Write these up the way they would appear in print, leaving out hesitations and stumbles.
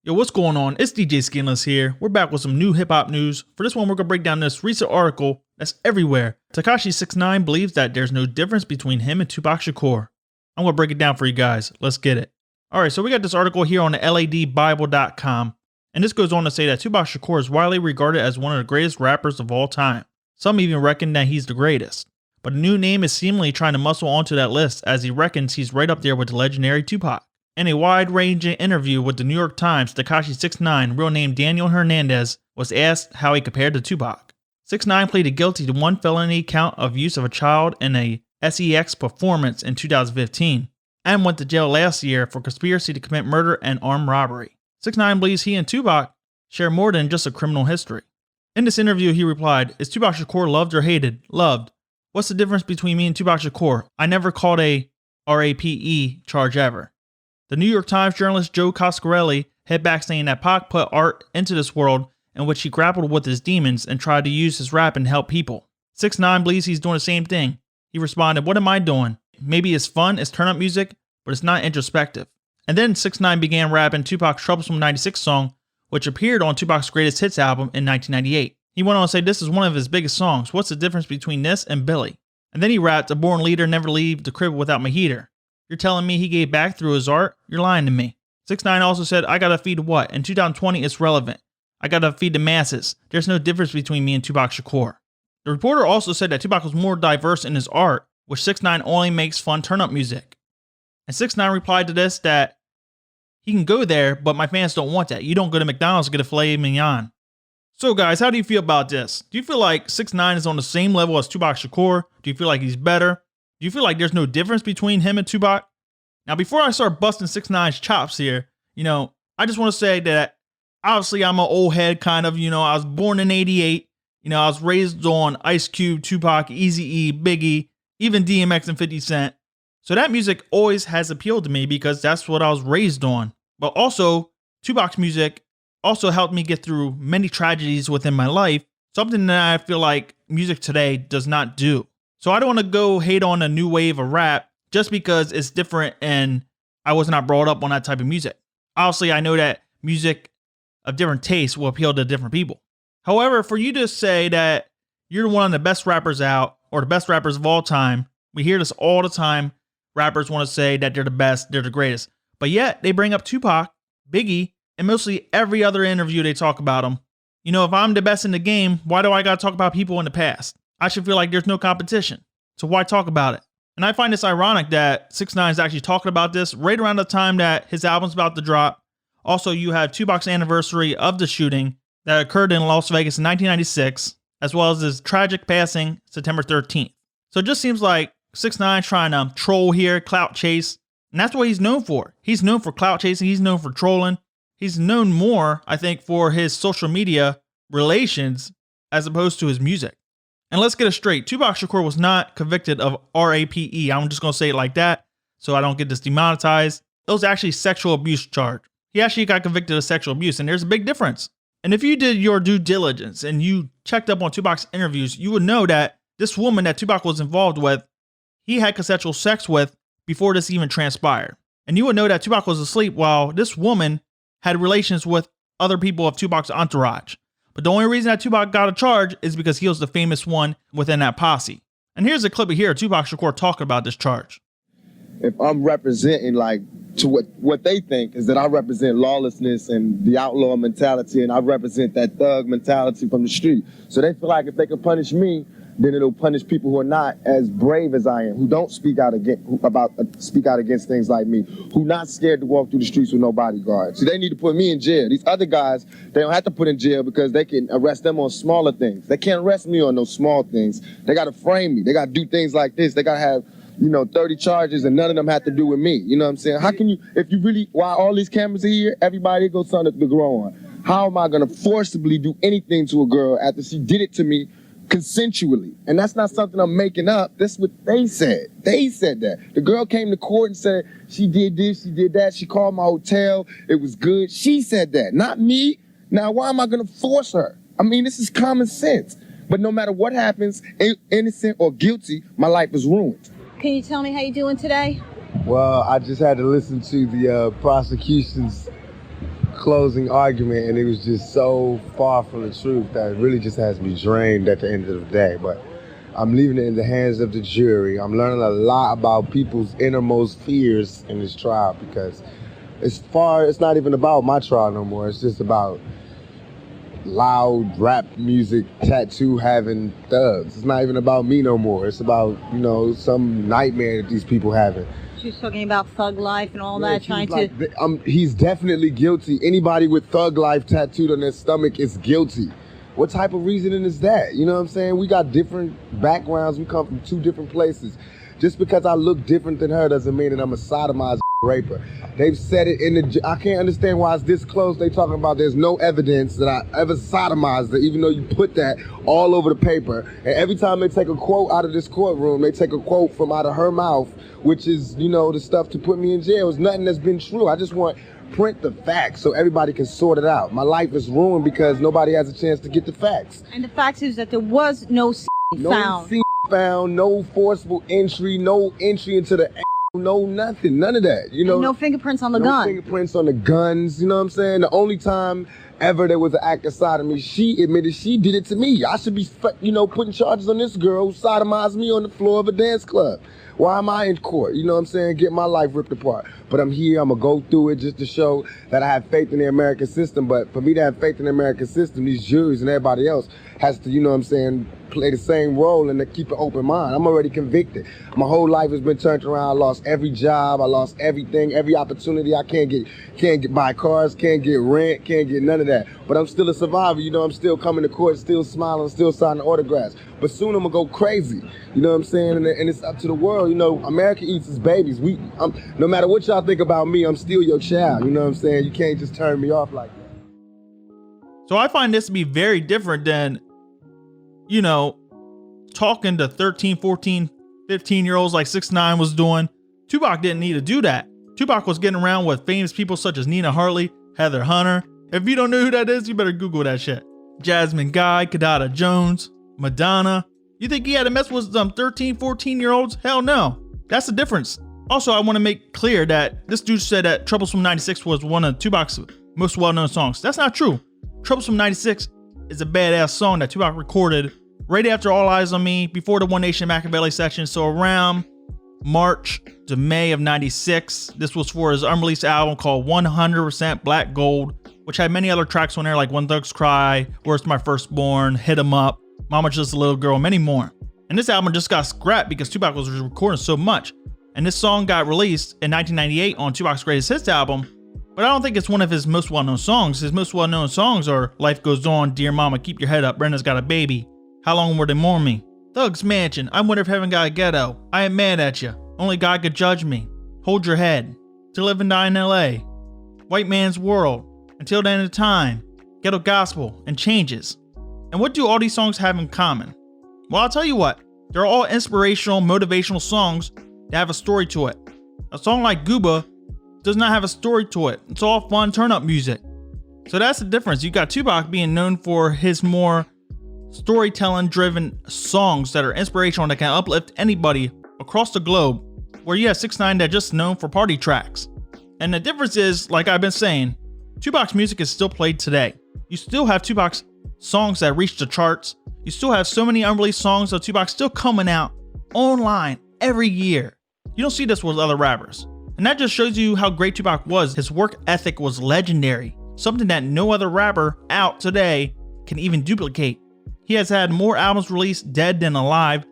Yo, what's going on? It's DJ Skandalous here. We're back with some new hip-hop news. For this one, we're going to break down this recent article that's everywhere. Tekashi 6ix9ine believes that there's no difference between him and Tupac Shakur. I'm going to break it down for you guys. Let's get it. Alright, so we got this article here on the ladbible.com, and this goes on to say that Tupac Shakur is widely regarded as one of the greatest rappers of all time. Some even reckon that he's the greatest. But a new name is seemingly trying to muscle onto that list, as he reckons he's right up there with the legendary Tupac. In a wide-ranging interview with the New York Times, Tekashi 6ix9ine, real name Daniel Hernandez, was asked how he compared to Tupac. 6ix9ine pleaded guilty to one felony count of use of a child in a SEX performance in 2015, and went to jail last year for conspiracy to commit murder and armed robbery. 6ix9ine believes he and Tupac share more than just a criminal history. In this interview, he replied, "Is Tupac Shakur loved or hated? Loved. What's the difference between me and Tupac Shakur? I never called a RAPE charge ever." The New York Times journalist Joe Coscarelli hit back saying that Pac put art into this world in which he grappled with his demons and tried to use his rap and help people. 6ix9ine believes he's doing the same thing. He responded, "What am I doing? Maybe it's fun, it's turn up music, but it's not introspective." And then 6ix9ine began rapping Tupac's Troublesome 96 song, which appeared on Tupac's Greatest Hits album in 1998. He went on to say this is one of his biggest songs. What's the difference between this and Billy? And then he rapped, "A born leader never leave the crib without my heater. You're telling me he gave back through his art? You're lying to me." 6ix9ine also said, "I gotta feed what? In 2020, it's relevant. I gotta feed the masses. There's no difference between me and Tupac Shakur." The reporter also said that Tupac was more diverse in his art, which 6ix9ine only makes fun turn-up music. And 6ix9ine replied to this that he can go there, but my fans don't want that. You don't go to McDonald's to get a filet mignon. So guys, how do you feel about this? Do you feel like 6ix9ine is on the same level as Tupac Shakur? Do you feel like he's better? Do you feel like there's no difference between him and Tupac? Now, before I start busting 6ix9ine's chops here, I just want to say that obviously I'm an old head kind of, I was born in 88. I was raised on Ice Cube, Tupac, Eazy-E, Biggie, even DMX and 50 Cent. So that music always has appealed to me because that's what I was raised on. But also, Tupac's music also helped me get through many tragedies within my life, something that I feel like music today does not do. So I don't want to go hate on a new wave of rap just because it's different and I was not brought up on that type of music. Obviously, I know that music of different tastes will appeal to different people. However, for you to say that you're one of the best rappers out or the best rappers of all time, we hear this all the time. Rappers want to say that they're the best, they're the greatest. But yet they bring up Tupac, Biggie, and mostly every other interview they talk about them. If I'm the best in the game, why do I got to talk about people in the past? I should feel like there's no competition. So why talk about it? And I find this ironic that 6ix9ine is actually talking about this right around the time that his album's about to drop. Also, you have Tupac's anniversary of the shooting that occurred in Las Vegas in 1996, as well as his tragic passing September 13th. So it just seems like 6ix9ine trying to troll here, clout chase. And that's what he's known for. He's known for clout chasing. He's known for trolling. He's known more, I think, for his social media relations as opposed to his music. And let's get it straight. Tupac Shakur was not convicted of RAPE. I'm just going to say it like that so I don't get this demonetized. It was actually sexual abuse charge. He actually got convicted of sexual abuse, and there's a big difference. And if you did your due diligence and you checked up on Tupac's interviews, you would know that this woman that Tupac was involved with, he had consensual sex with before this even transpired. And you would know that Tupac was asleep while this woman had relations with other people of Tupac's entourage. But the only reason that Tupac got a charge is because he was the famous one within that posse. And here's a clip of here, Tupac Shakur talking about this charge. If I'm representing to what they think is that I represent lawlessness and the outlaw mentality, and I represent that thug mentality from the street. So they feel like if they can punish me, then it'll punish people who are not as brave as I am, who don't speak out against things like me, who not scared to walk through the streets with no bodyguards. So they need to put me in jail. These other guys, they don't have to put in jail because they can arrest them on smaller things. They can't arrest me on those small things. They got to frame me. They got to do things like this. They got to have 30 charges and none of them have to do with me. You know what I'm saying? How can you, if you really, while all these cameras are here, everybody goes something to grow on. How am I going to forcibly do anything to a girl after she did it to me consensually? And that's not something I'm making up. That's what they said. They said that. The girl came to court and said, she did this, she did that, she called my hotel, it was good. She said that, not me. Now, why am I going to force her? I mean, this is common sense. But no matter what happens, innocent or guilty, my life is ruined. Can you tell me how you're doing today? Well, I just had to listen to the prosecution's closing argument, and it was just so far from the truth that it really just has me drained at the end of the day. But I'm leaving it in the hands of the jury. I'm learning a lot about people's innermost fears in this trial, because it's not even about my trial no more. It's just about loud rap music, tattoo having thugs. It's not even about me no more. It's about, you know, some nightmare that these people having. She was talking about thug life and all that, trying to... He's definitely guilty. Anybody with thug life tattooed on their stomach is guilty. What type of reasoning is that? You know what I'm saying? We got different backgrounds. We come from two different places. Just because I look different than her doesn't mean that I'm a sodomized raper. They've said it in the... I can't understand why it's this close. They talking about there's no evidence that I ever sodomized her, even though you put that all over the paper. And every time they take a quote out of this courtroom, they take a quote from out of her mouth, which is, you know, the stuff to put me in jail. It's nothing that's been true. I just want print the facts so everybody can sort it out. My life is ruined because nobody has a chance to get the facts. And the fact is that there was no found. No found, no forcible entry, no entry into the no nothing, none of that. You know, and no fingerprints on the gun. No fingerprints on the guns, you know what I'm saying? The only time ever there was an act of sodomy, she admitted she did it to me. I should be, you know, putting charges on this girl who sodomized me on the floor of a dance club. Why am I in court? You know what I'm saying? Get my life ripped apart. But I'm here, I'm gonna go through it just to show that I have faith in the American system. But for me to have faith in the American system, these juries and everybody else has to, you know what I'm saying, play the same role and to keep an open mind. I'm already convicted. My whole life has been turned around. I lost every job, I lost everything, every opportunity. I can't get buy cars, can't get rent, can't get none of that. But I'm still a survivor, you know, I'm still coming to court, still smiling, still signing autographs. But soon I'm gonna go crazy, you know what I'm saying? And it's up to the world, you know, America eats its babies. No matter what y'all think about me, I'm still your child, you know what I'm saying? You can't just turn me off like that. So I find this to be very different than, you know, talking to 13, 14, 15-year-olds like 6ix9ine was doing. Tupac didn't need to do that. Tupac was getting around with famous people such as Nina Hartley, Heather Hunter. If you don't know who that is, you better Google that shit. Jasmine Guy, Kadada Jones, Madonna. You think he had to mess with some 13, 14-year-olds? Hell no. That's the difference. Also, I want to make clear that this dude said that Troublesome 96 was one of Tupac's most well-known songs. That's not true. Troublesome 96 is a badass song that Tupac recorded right after All Eyes on Me, before the One Nation Machiavelli section. So around March to May of 96. This was for his unreleased album called 100% Black Gold, which had many other tracks on there like When Thugs Cry, Where's My Firstborn, Hit 'Em Up, Mama Just a Little Girl, many more. And this album just got scrapped because Tupac was recording so much. And this song got released in 1998 on Tupac's Greatest Hits album, but I don't think it's one of his most well-known songs. His most well-known songs are Life Goes On, Dear Mama, Keep Your Head Up, Brenda's Got a Baby, How Long Will They Mourn Me, Thug's Mansion, I Wonder If Heaven Got a Ghetto, I Ain't Mad at Ya, Only God Could Judge Me, Hold Your Head, To Live and Die in LA, White Man's World, Until the End of Time, Ghetto Gospel, and Changes. And what do all these songs have in common? Well, I'll tell you what, they're all inspirational, motivational songs that have a story to it. A song like Gooba does not have a story to it. It's all fun turn-up music. So that's the difference. You got Tupac being known for his more storytelling driven songs that are inspirational, that can uplift anybody across the globe, where you have 6ix9ine that's just known for party tracks. And the difference is, like I've been saying, Tupac's music is still played today. You still have Tupac's songs that reach the charts. You still have so many unreleased songs of Tupac still coming out online every year. You don't see this with other rappers. And that just shows you how great Tupac was. His work ethic was legendary, something that no other rapper out today can even duplicate. He has had more albums released dead than alive,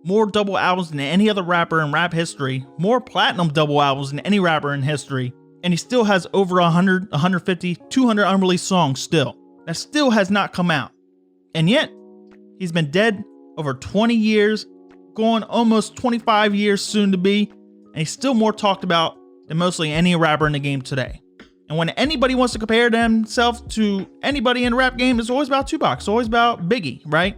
more double albums than any other rapper in rap history, more platinum double albums than any rapper in history, and he still has over 100, 150, 200 unreleased songs still. That still has not come out. And yet, he's been dead over 20 years, going almost 25 years soon to be, and he's still more talked about than mostly any rapper in the game today. And when anybody wants to compare themselves to anybody in the rap game, it's always about Tupac. It's always about Biggie, right?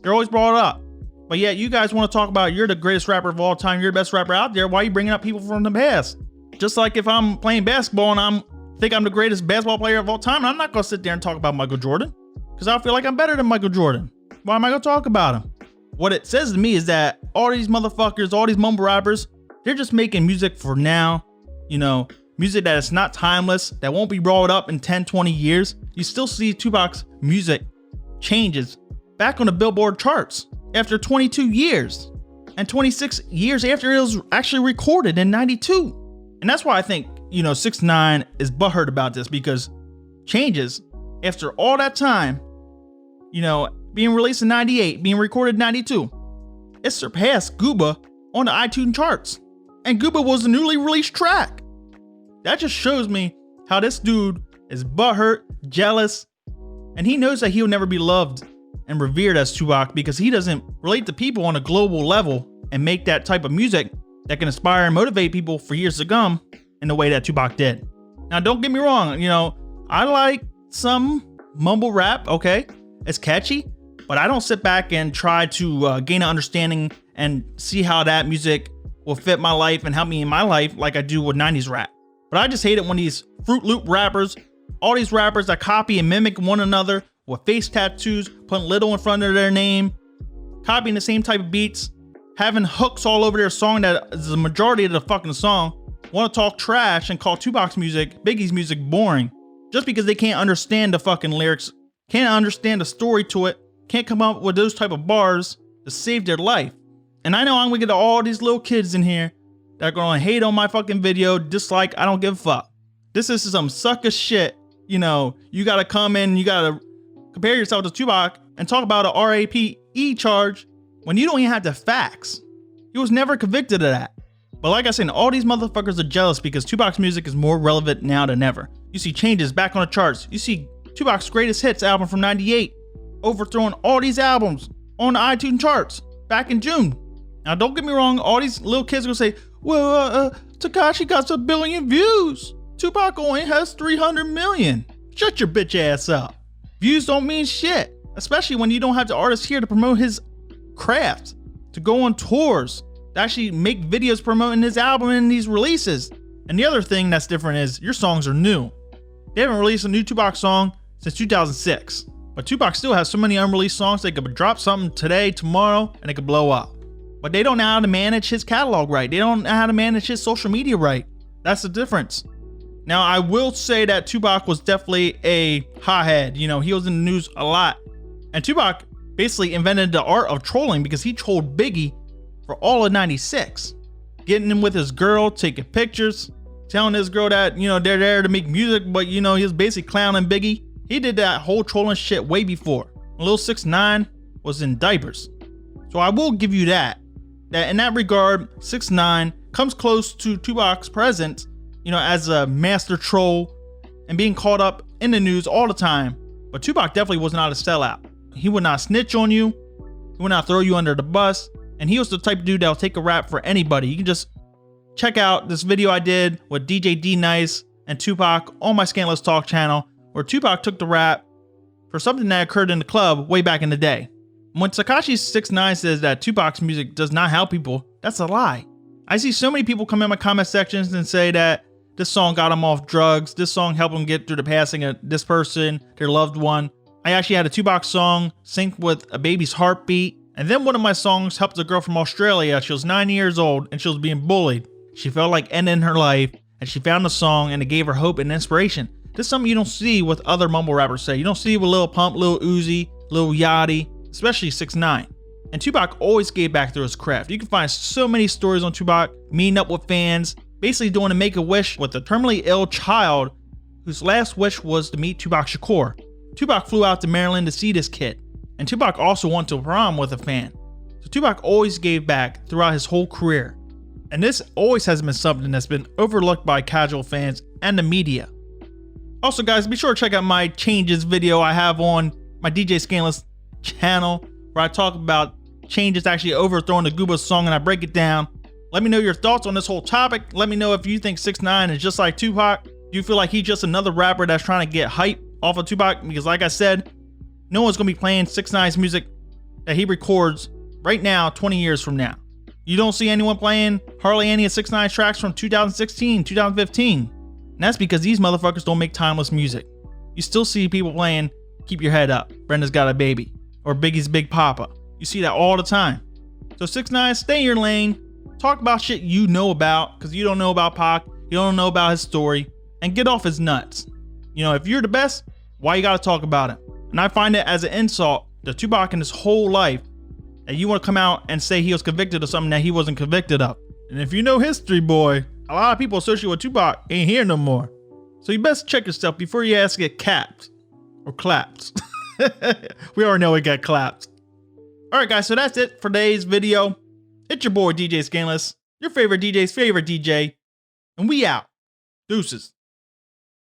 They're always brought up. But yet you guys want to talk about you're the greatest rapper of all time, you're the best rapper out there. Why are you bringing up people from the past? Just like if I'm playing basketball and I think I'm the greatest basketball player of all time, I'm not going to sit there and talk about Michael Jordan because I feel like I'm better than Michael Jordan. Why am I going to talk about him? What it says to me is that all these motherfuckers, all these mumble rappers, they're just making music for now, you know, music that is not timeless, that won't be brought up in 10, 20 years, you still see Tupac's music changes back on the Billboard charts after 22 years and 26 years after it was actually recorded in 92. And that's why I think, you know, 6ix9ine is butthurt about this, because Changes, after all that time, you know, being released in 98, being recorded in 92, it surpassed Gooba on the iTunes charts. And Gooba was the newly released track. That just shows me how this dude is butthurt, jealous, and he knows that he'll never be loved and revered as Tupac because he doesn't relate to people on a global level and make that type of music that can inspire and motivate people for years to come in the way that Tupac did. Now, don't get me wrong, you know, I like some mumble rap, okay? It's catchy, but I don't sit back and try to gain an understanding and see how that music will fit my life and help me in my life like I do with 90s rap. But I just hate it when these Fruit Loop rappers, all these rappers that copy and mimic one another with face tattoos, putting little in front of their name, copying the same type of beats, having hooks all over their song that is the majority of the fucking song, want to talk trash and call Tupac's music, Biggie's music boring, just because they can't understand the fucking lyrics, can't understand the story to it, can't come up with those type of bars to save their life. And I know I'm gonna get all these little kids in here that are gonna hate on my fucking video, dislike, I don't give a fuck. This is some sucker shit. You know, you gotta come in, you gotta compare yourself to Tupac and talk about a RAPE charge when you don't even have the facts. He was never convicted of that. But like I said, all these motherfuckers are jealous because Tupac's music is more relevant now than ever. You see Changes back on the charts. You see Tupac's Greatest Hits album from 98 overthrowing all these albums on the iTunes charts back in June. Now, don't get me wrong, all these little kids are gonna say, well, Tekashi got a billion views. Tupac only has 300 million. Shut your bitch ass up. Views don't mean shit, especially when you don't have the artist here to promote his craft, to go on tours, to actually make videos promoting his album and these releases. And the other thing that's different is your songs are new. They haven't released a new Tupac song since 2006. But Tupac still has so many unreleased songs, they could drop something today, tomorrow, and it could blow up. But they don't know how to manage his catalog right. They don't know how to manage his social media right. That's the difference. Now, I will say that Tupac was definitely a hothead. You know, he was in the news a lot. And Tupac basically invented the art of trolling because he trolled Biggie for all of 96. Getting him with his girl, taking pictures, telling his girl that, you know, they're there to make music, but, you know, he was basically clowning Biggie. He did that whole trolling shit way before. Lil 6ix9ine was in diapers. So I will give you that in that regard, 6ix9ine comes close to Tupac's presence, you know, as a master troll and being caught up in the news all the time. But Tupac definitely was not a sellout. He would not snitch on you. He would not throw you under the bus. And he was the type of dude that will take a rap for anybody. You can just check out this video I did with DJ D-Nice and Tupac on my Scandalous Talk channel, where Tupac took the rap for something that occurred in the club way back in the day. When Tekashi 6ix9ine says that Tupac's music does not help people, that's a lie. I see so many people come in my comment sections and say that this song got them off drugs, this song helped them get through the passing of this person, their loved one. I actually had a Tupac song sync with a baby's heartbeat, and then one of my songs helped a girl from Australia. She was 9 years old and she was being bullied. She felt like ending her life, and she found the song and it gave her hope and inspiration. This is something you don't see with other mumble rappers say. You don't see it with Lil Pump, Lil Uzi, Lil Yachty, especially 6ix9ine. And Tupac always gave back through his craft. You can find so many stories on Tupac meeting up with fans, basically doing a make-a-wish with a terminally ill child whose last wish was to meet Tupac Shakur. Tupac flew out to Maryland to see this kid. And Tupac also went to prom with a fan. So Tupac always gave back throughout his whole career. And this always has been something that's been overlooked by casual fans and the media. Also, guys, be sure to check out my Changes video I have on my DJ Scandalous channel, where I talk about Changes actually overthrowing the Gooba song and I break it down. Let me know your thoughts on this whole topic. Let me know if you think 6ix9ine is just like Tupac. Do you feel like he's just another rapper that's trying to get hype off of Tupac? Because like I said, no one's going to be playing 6ix9ine's music that he records right now 20 years from now. You don't see anyone playing hardly any of 6ix9ine's tracks from 2016, 2015. And that's because these motherfuckers don't make timeless music. You still see people playing Keep Your Head Up, Brenda's Got a Baby, or Biggie's Big Papa. You see that all the time. So 6ix9ine, stay in your lane. Talk about shit you know about, because you don't know about Pac. he don't know about his story, and get off his nuts. You know, if you're the best, why you gotta talk about it? And I find it as an insult to Tupac in his whole life that you want to come out and say he was convicted of something that he wasn't convicted of. And if you know history, boy, a lot of people associated with Tupac ain't here no more. So you best check yourself before your ass get capped or clapped. We already know it got clapped. Alright guys, so that's it for today's video. It's your boy DJ Skandalous, your favorite DJ's favorite DJ, and we out. Deuces.